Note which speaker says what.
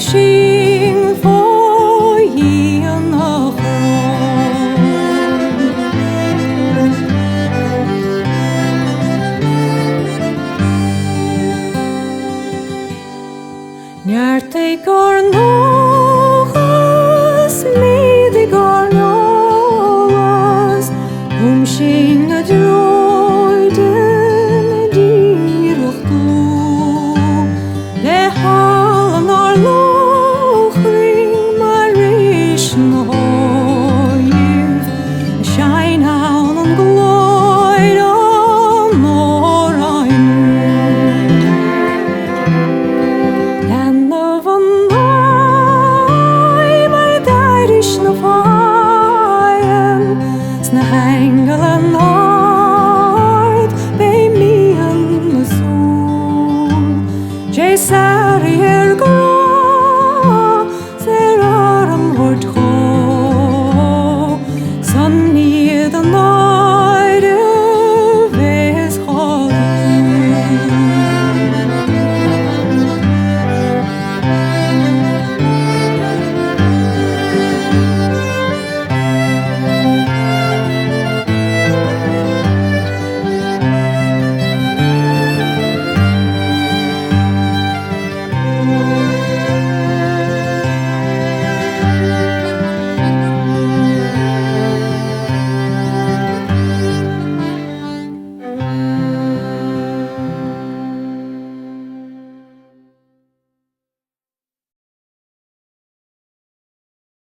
Speaker 1: Umsing for ye and Njarte går någas, midi går någas, umskinga drøyden dyr og blod. Det halnar lokring marisjen høyv, Scheinhaun og gløyra norrain. Land of a night, my Irish no fire, Snahangala night, bay me and the soul. Jay Sarrier